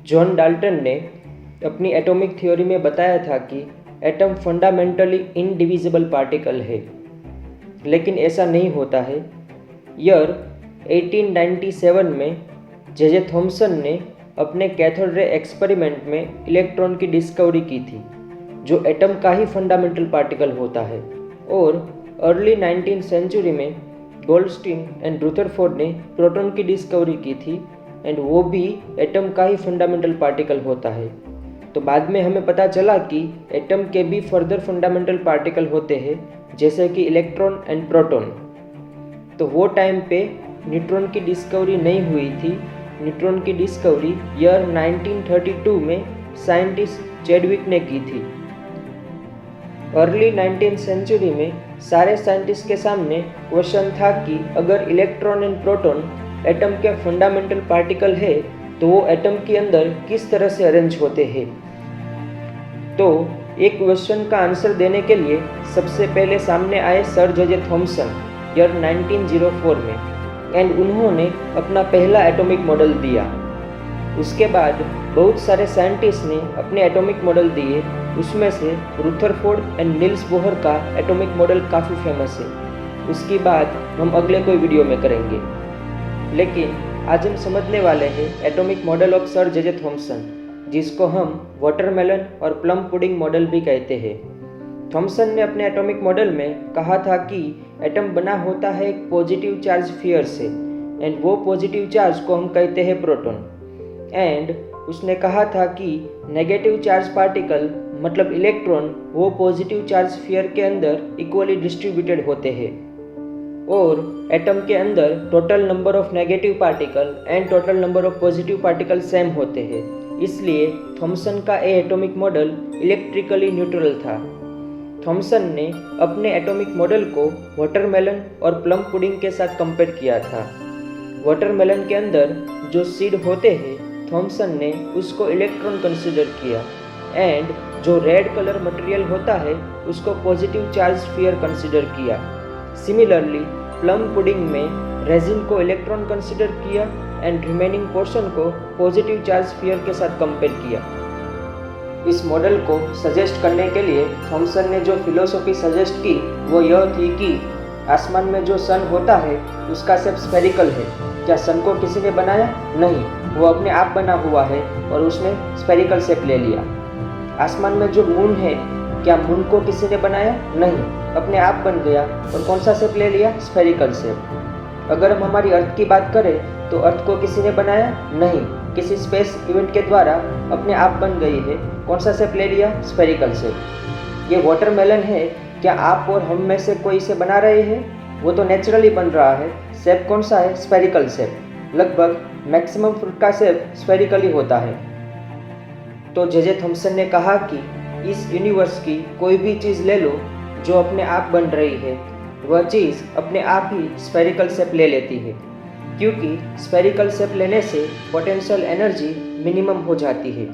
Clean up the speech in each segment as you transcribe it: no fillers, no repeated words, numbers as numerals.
John Dalton ने अपनी atomic theory में बताया था कि एटम फंडामेंटली इनडिविजिबल पार्टिकल है, लेकिन ऐसा नहीं होता है। ईयर 1897 में जे थॉमसन ने अपने कैथोड रे एक्सपेरिमेंट में इलेक्ट्रॉन की डिस्कवरी की थी, जो एटम का ही फंडामेंटल पार्टिकल होता है। और अर्ली 19th सेंचुरी में गोल्डस्टीन एंड रुदरफोर्ड ने प्रोटॉन की डिस्कवरी की थी, एंड वो भी एटम का ही फंडामेंटल पार्टिकल होता है। तो बाद में हमें पता चला कि एटम के भी फर्दर फंडामेंटल पार्टिकल होते हैं, जैसे कि इलेक्ट्रॉन एंड प्रोटॉन। तो वो टाइम पे न्यूट्रॉन की डिस्कवरी नहीं हुई थी। न्यूट्रॉन की डिस्कवरी ईयर 1932 में साइंटिस्ट चैडविक ने की थी। अर्ली 19th सेंचुरी में सारे साइंटिस्ट के सामने क्वेश्चन था कि अगर इलेक्ट्रॉन एंड प्रोटॉन एटम के फंडामेंटल पार्टिकल है तो वो एटम के अंदर किस तरह से अरेंज होते हैं। तो एक क्वेश्चन का आंसर देने के लिए सबसे पहले सामने आए सर जे थॉमसन ईयर 1904 में, एंड उन्होंने अपना पहला एटॉमिक मॉडल दिया। उसके बाद बहुत सारे साइंटिस्ट ने अपने एटॉमिक मॉडल दिए। उसमें से रुदरफोर्ड एंड नील्स बोहर का एटॉमिक मॉडल काफ़ी फेमस है। उसकी बात हम अगले कोई वीडियो में करेंगे, लेकिन आज हम समझने वाले हैं atomic model of sir J Thomson, जिसको हम वाटरमेलन और प्लम पुडिंग मॉडल भी कहते हैं। थॉमसन ने अपने एटॉमिक मॉडल में कहा था कि एटम बना होता है एक पॉजिटिव चार्ज स्फीयर से, एंड वो पॉजिटिव चार्ज को हम कहते हैं प्रोटॉन। एंड उसने कहा था कि नेगेटिव चार्ज पार्टिकल मतलब इलेक्ट्रॉन वो पॉजिटिव चार्ज स्फीयर के अंदर इक्वली डिस्ट्रीब्यूटेड होते हैं, और एटम के अंदर total number of negative particle and total number of positive particle same होते हैं। इसलिए थॉमसन का ये एटॉमिक मॉडल इलेक्ट्रिकली न्यूट्रल था। थॉमसन ने अपने एटॉमिक मॉडल को वाटरमेलन और प्लम पुडिंग के साथ कंपेयर किया था। वाटरमेलन के अंदर जो सीड होते हैं, थॉमसन ने उसको इलेक्ट्रॉन कंसीडर किया, एंड जो रेड कलर मटेरियल होता है उसको पॉजिटिव चार्ज स्फीयर कंसीडर किया। सिमिलरली प्लम पुडिंग में रेजिन को इलेक्ट्रॉन कंसीडर किया एंड रिमेनिंग पोर्शन को पॉजिटिव चार्ज स्फीयर के साथ कंपेयर किया। इस मॉडल को सजेस्ट करने के लिए थॉमसन ने जो फिलोसॉफी सजेस्ट की वो यह थी कि आसमान में जो सन होता है उसका शेप स्फेरिकल है। क्या सन को किसी ने बनाया? नहीं, वो अपने आप बना हुआ है और उसने स्फेरिकल शेप ले लिया। आसमान में जो मून है, क्या मून को किसी ने बनाया? नहीं, अपने आप बन गया और कौन सा शेप ले लिया? Spherical shape. अगर हम हमारी अर्थ की बात करें तो अर्थ को किसी ने बनाया? नहीं, किसी स्पेस इवेंट के द्वारा अपने आप बन गई है। कौन सा शेप ले लिया? Spherical shape. ये वाटरमेलन है, क्या आप और हम में से कोई इसे बना रहे हैं? वो तो नेचुरली बन रहा है। शेप कौन सा है? Spherical shape. लगभग मैक्सिमम फ्रूट का शेप स्फेरिकल ही होता है। तो जे थॉमसन ने कहा कि इस यूनिवर्स की कोई भी चीज़ ले लो जो अपने आप बन रही है, वह चीज़ अपने आप ही स्फेरिकल शेप ले लेती है, क्योंकि स्फेरिकल शेप लेने से पोटेंशियल एनर्जी मिनिमम हो जाती है।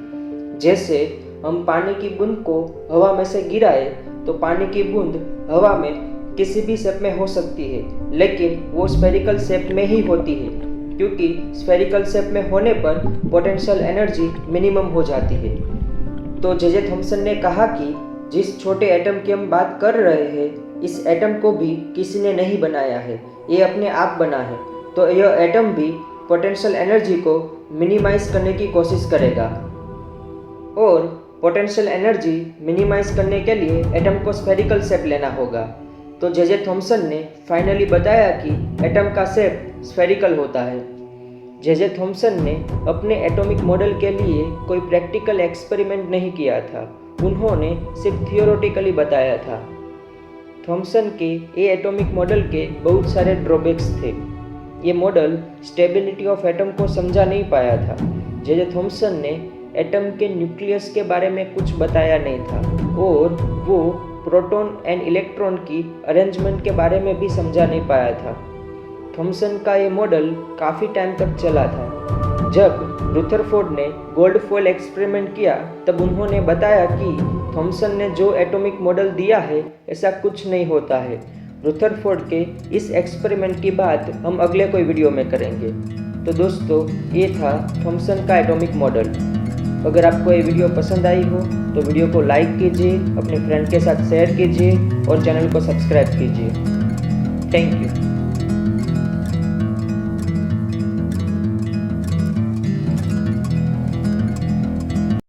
जैसे हम पानी की बूंद को हवा में से गिराए तो पानी की बूंद हवा में किसी भी शेप में हो सकती है, लेकिन वो स्फेरिकल शेप में ही होती है, क्योंकि स्फेरिकल शेप में होने पर पोटेंशियल एनर्जी मिनिमम हो जाती है। तो जे थॉमसन ने कहा कि जिस छोटे एटम की हम बात कर रहे हैं, इस एटम को भी किसी ने नहीं बनाया है, ये अपने आप बना है। तो यह एटम भी पोटेंशियल एनर्जी को मिनिमाइज करने की कोशिश करेगा, और पोटेंशियल एनर्जी मिनिमाइज करने के लिए एटम को स्फेरिकल शेप लेना होगा। तो जे थॉमसन ने फाइनली बताया कि एटम का शेप स्फेरिकल होता है। जे थॉमसन ने अपने एटॉमिक मॉडल के लिए कोई प्रैक्टिकल एक्सपेरिमेंट नहीं किया था, उन्होंने सिर्फ थियोरेटिकली बताया था। थॉमसन के ये एटॉमिक मॉडल के बहुत सारे ड्रॉबैक्स थे। ये मॉडल स्टेबिलिटी ऑफ एटम को समझा नहीं पाया था। जे थॉमसन ने एटम के न्यूक्लियस के बारे में कुछ बताया नहीं था, और वो प्रोटॉन एंड इलेक्ट्रॉन की अरेंजमेंट के बारे में भी समझा नहीं पाया था। थॉमसन का ये मॉडल काफ़ी टाइम तक चला था। जब रुदरफोर्ड ने गोल्ड फॉइल एक्सपेरिमेंट किया तब उन्होंने बताया कि थॉमसन ने जो एटॉमिक मॉडल दिया है ऐसा कुछ नहीं होता है। रुदरफोर्ड के इस एक्सपेरिमेंट की बात हम अगले कोई वीडियो में करेंगे। तो दोस्तों, ये था थॉमसन का एटॉमिक मॉडल। अगर आपको ये वीडियो पसंद आई हो तो वीडियो को लाइक कीजिए, अपने फ्रेंड के साथ शेयर कीजिए और चैनल को सब्सक्राइब कीजिए। Thank you.